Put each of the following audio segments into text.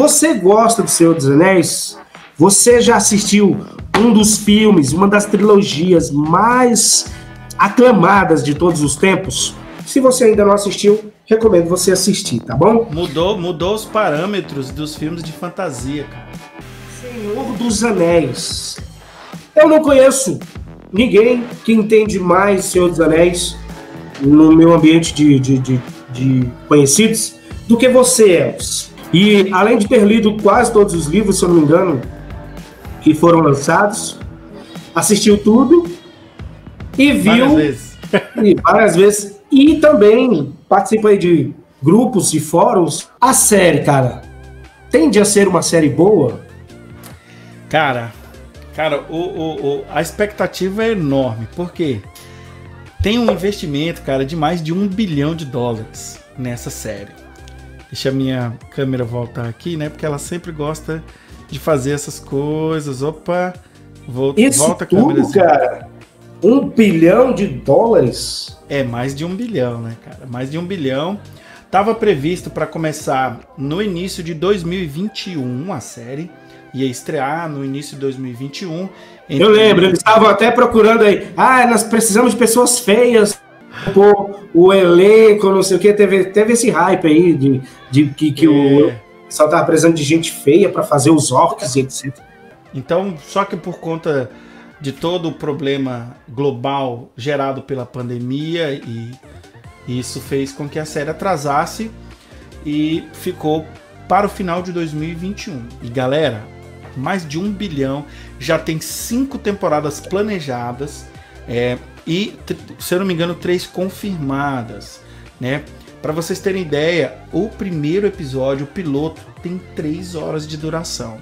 você gosta do Senhor dos Anéis, você já assistiu um dos filmes, uma das trilogias mais aclamadas de todos os tempos? Se você ainda não assistiu, recomendo você assistir, tá bom? Mudou os parâmetros dos filmes de fantasia, cara. Senhor dos Anéis. Eu não conheço ninguém que entende mais Senhor dos Anéis no meu ambiente de conhecidos do que você, Elvis. E além de ter lido quase todos os livros, se eu não me engano, que foram lançados, assistiu tudo e viu várias vezes. E também participa aí de grupos e fóruns. A série, cara, tende a ser uma série boa? Cara, a expectativa é enorme, porque tem um investimento, cara, de mais de $1 bilhão nessa série. Deixa a minha câmera voltar aqui, né? Porque ela sempre gosta de fazer essas coisas. Opa, volta a câmera. Isso tudo, cara, $1 bilhão? É mais de 1 bilhão, né, cara? Mais de 1 bilhão. Tava previsto para começar no início de 2021 a série. Ia estrear no início de 2021. Eu lembro, eles estavam até procurando aí. Nós precisamos de pessoas feias. O elenco, não sei o que. Teve esse hype aí de que o pessoal tava precisando de gente feia para fazer os orcs e etc. Então, só que por conta de todo o problema global gerado pela pandemia, e isso fez com que a série atrasasse e ficou para o final de 2021. E galera, mais de 1 bilhão, já tem 5 temporadas planejadas e, se eu não me engano, 3 confirmadas, né? Para vocês terem ideia, o primeiro episódio, o piloto, tem 3 horas de duração.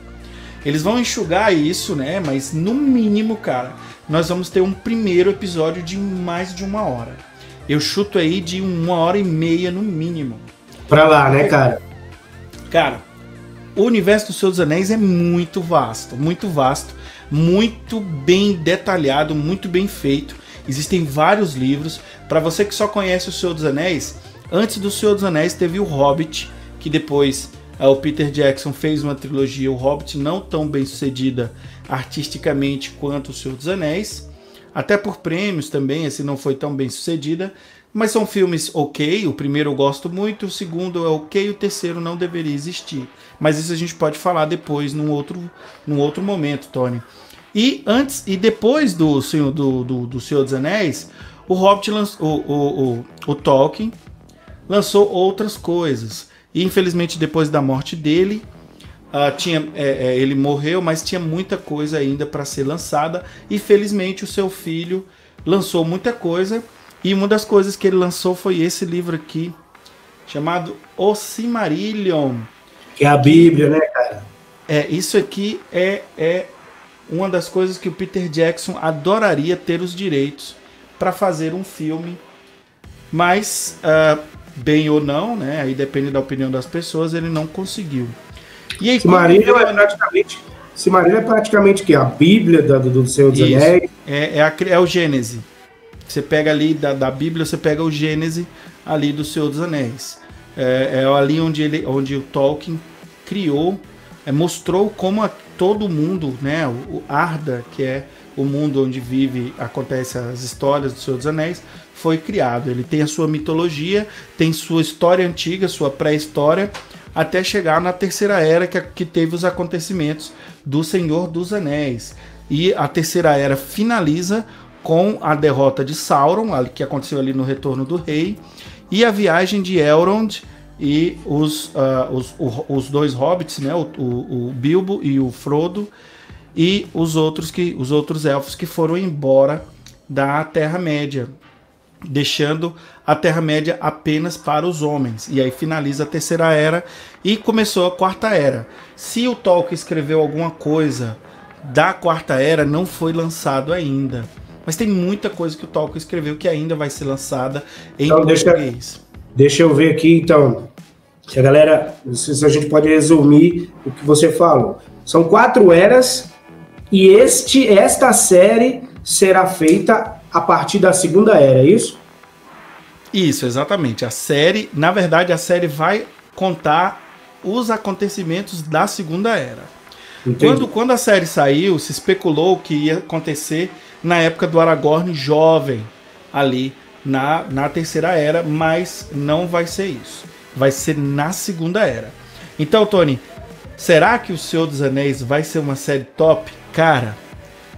Eles vão enxugar isso, né? Mas no mínimo, cara, nós vamos ter um primeiro episódio de mais de 1 hora. Eu chuto aí de 1h30 no mínimo. Pra lá, né, cara? Cara, o universo do Senhor dos Anéis é muito vasto, muito bem detalhado, muito bem feito. Existem vários livros. Para você que só conhece o Senhor dos Anéis, antes do Senhor dos Anéis teve o Hobbit, que depois o Peter Jackson fez uma trilogia, o Hobbit, não tão bem sucedida artisticamente quanto o Senhor dos Anéis, até por prêmios também, assim, não foi tão bem sucedida, mas são filmes ok. O primeiro eu gosto muito, o segundo é ok, o terceiro não deveria existir, mas isso a gente pode falar depois num outro momento, Tony. E antes e depois do Senhor dos Anéis, o Hobbit o Tolkien lançou outras coisas. E infelizmente depois da morte dele, ele morreu, mas tinha muita coisa ainda para ser lançada. E felizmente o seu filho lançou muita coisa. E uma das coisas que ele lançou foi esse livro aqui, chamado O Silmarillion. Que é a Bíblia, né, cara? Isso aqui é uma das coisas que o Peter Jackson adoraria ter os direitos para fazer um filme. Mas, bem ou não, né? Aí depende da opinião das pessoas, ele não conseguiu. E aí, Silmarillion é praticamente que a Bíblia do Senhor dos Anéis. É o Gênese. Você pega ali da Bíblia, você pega o Gênese ali do Senhor dos Anéis. É ali onde o Tolkien criou, mostrou como todo mundo, né? O Arda, que é o mundo onde acontecem as histórias do Senhor dos Anéis, foi criado. Ele tem a sua mitologia, tem sua história antiga, sua pré-história, até chegar na Terceira Era, que teve os acontecimentos do Senhor dos Anéis. E a Terceira Era finaliza com a derrota de Sauron, que aconteceu ali no Retorno do Rei, e a viagem de Elrond e os 2 hobbits, né, o Bilbo e o Frodo, e os outros elfos que foram embora da Terra-média, deixando a Terra-média apenas para os homens. E aí finaliza a Terceira Era e começou a Quarta Era. Se o Tolkien escreveu alguma coisa da Quarta Era, não foi lançado ainda. Mas tem muita coisa que o Tolkien escreveu que ainda vai ser lançada em português. Deixa eu ver aqui, então. Se a gente pode resumir o que você falou. São 4 eras e esta série será feita a partir da Segunda Era, é isso? Isso, exatamente. A série, na verdade, a série vai contar os acontecimentos da Segunda Era. Entendi. Quando a série saiu, se especulou que ia acontecer na época do Aragorn jovem, ali na Terceira Era, mas não vai ser isso. Vai ser na Segunda Era. Então, Tony, será que o Senhor dos Anéis vai ser uma série top? Cara,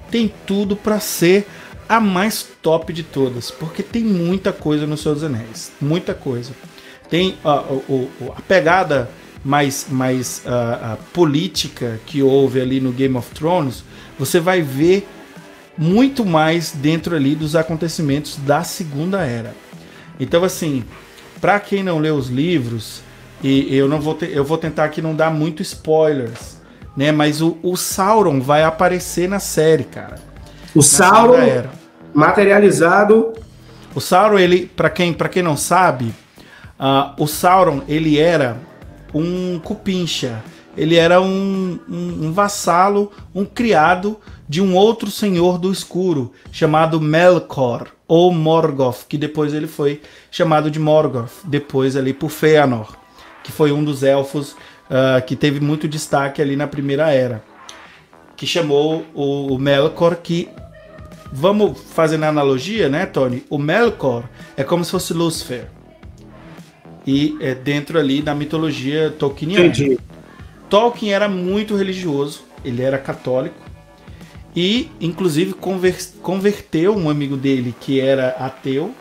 tem tudo pra ser a mais top de todas, porque tem muita coisa no Senhor dos Anéis, muita coisa. Tem a pegada mais política que houve ali no Game of Thrones, você vai ver muito mais dentro ali dos acontecimentos da Segunda Era. Então, assim, para quem não leu os livros, e eu vou tentar aqui não dar muito spoilers, né? Mas o Sauron vai aparecer na série, cara. O Sauron materializado. O Sauron, ele, para quem não sabe, o Sauron, ele era um cupincha. Ele era um vassalo, um criado de um outro senhor do escuro, chamado Melkor, ou Morgoth, que depois ele foi chamado de Morgoth, depois ali por Fëanor, que foi um dos elfos que teve muito destaque ali na Primeira Era, que chamou o Melkor, que, vamos fazendo a analogia, né, Tony? O Melkor é como se fosse Lúcifer, e é dentro ali da mitologia tolkieniana. Entendi. Tolkien era muito religioso, ele era católico, e inclusive converteu um amigo dele que era ateu.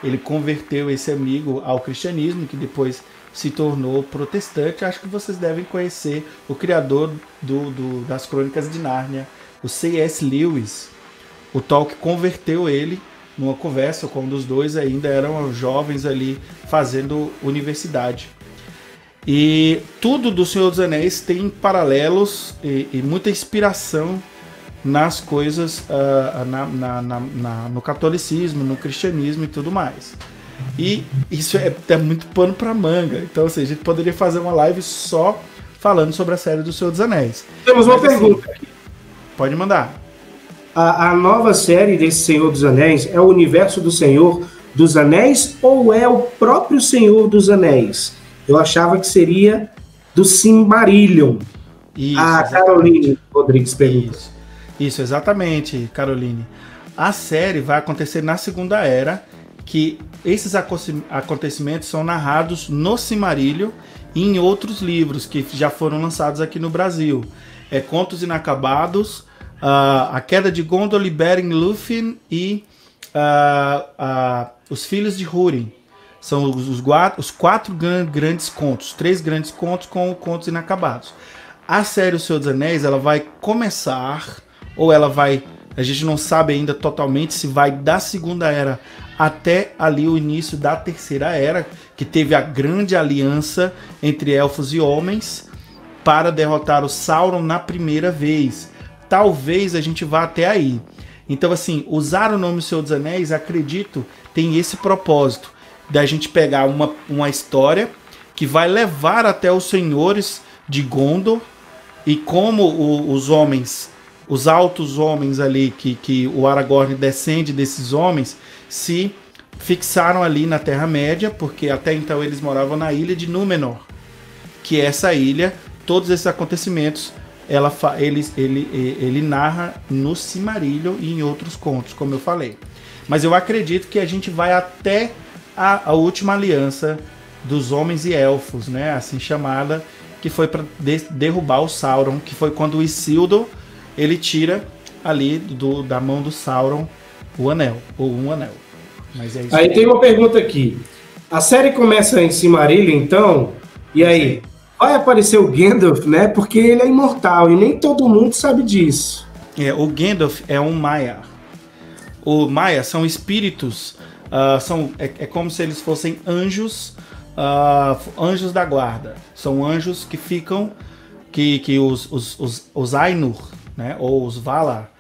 Ele converteu esse amigo ao cristianismo, que depois se tornou protestante. Acho que vocês devem conhecer o criador das Crônicas de Nárnia, o C.S. Lewis. O Tolkien converteu ele numa conversa quando os dois ainda eram jovens ali fazendo universidade. E tudo do Senhor dos Anéis tem paralelos e muita inspiração nas coisas no catolicismo, no cristianismo e tudo mais. E isso é muito pano para manga. Então, assim, a gente poderia fazer uma live só falando sobre a série do Senhor dos Anéis. Temos uma pergunta aqui. Pode mandar. A nova série desse Senhor dos Anéis é o universo do Senhor dos Anéis ou é o próprio Senhor dos Anéis? Eu achava que seria do Silmarillion. Isso, a Caroline Rodrigues pergunta. Isso, exatamente, Caroline. A série vai acontecer na Segunda Era, que esses acontecimentos são narrados no Silmarillion e em outros livros que já foram lançados aqui no Brasil. Contos Inacabados, A Queda de Gondor, Beren, Lúthien e Os Filhos de Húrin. São os quatro grandes contos, 3 grandes contos com contos inacabados. A série O Senhor dos Anéis, ela vai começar, ou ela vai, a gente não sabe ainda totalmente se vai da Segunda Era até ali o início da Terceira Era, que teve a grande aliança entre elfos e homens para derrotar o Sauron na primeira vez. Talvez a gente vá até aí. Então, assim, usar o nome O Senhor dos Anéis, acredito, tem esse propósito da gente pegar uma história que vai levar até os senhores de Gondor, e como os homens, os altos homens ali, que o Aragorn descende desses homens, se fixaram ali na Terra-média, porque até então eles moravam na ilha de Númenor, que é essa ilha, todos esses acontecimentos, ele narra no Silmarillion e em outros contos, como eu falei. Mas eu acredito que a gente vai até a última aliança dos homens e elfos, né, assim chamada, que foi para derrubar o Sauron, que foi quando o Isildur ele tira ali da mão do Sauron o anel, ou um anel. Mas é isso. Aí tem uma pergunta aqui. A série começa em Silmarillion, então, e aí vai aparecer o Gandalf, né? Porque ele é imortal e nem todo mundo sabe disso. O Gandalf é um Maia. O Maia são espíritos. É como se eles fossem anjos, anjos da guarda. São anjos que ficam, que os Ainur, né, ou os Valar,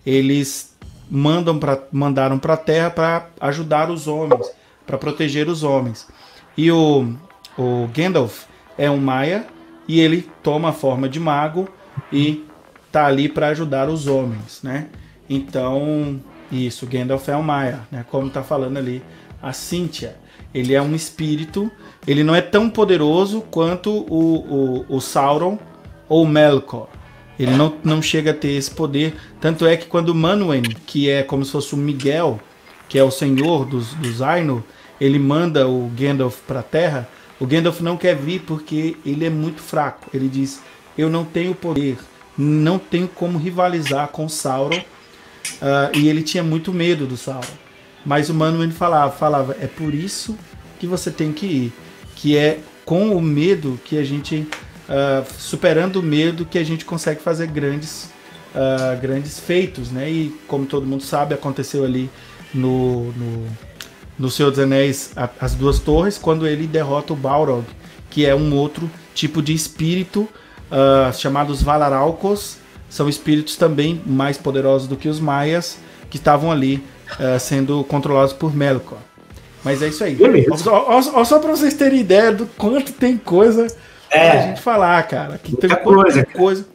eles mandaram para a Terra para ajudar os homens, para proteger os homens. E o Gandalf é um Maia e ele toma a forma de mago e tá ali para ajudar os homens, né? Então, isso, Gandalf é um Maia, né? Como tá falando ali a Cynthia. Ele é um espírito, ele não é tão poderoso quanto o Sauron ou Melkor. Ele não chega a ter esse poder, tanto é que quando Manwë, que é como se fosse o Miguel, que é o senhor dos Ainur, ele manda o Gandalf para a Terra, o Gandalf não quer vir porque ele é muito fraco. Ele diz, eu não tenho poder, não tenho como rivalizar com Sauron, e ele tinha muito medo do Sauron. Mas o Manwë falava, é por isso que você tem que ir, que é com o medo que a gente, superando o medo, que a gente consegue fazer grandes feitos, né? E como todo mundo sabe, aconteceu ali no Senhor dos Anéis, as duas torres, quando ele derrota o Balrog, que é um outro tipo de espírito, chamados Valaralcos. São espíritos também mais poderosos do que os Maias, que estavam ali sendo controlados por Melkor. Mas é isso aí. Só para vocês terem ideia do quanto tem coisa pra gente falar, cara. Que tem muita coisa.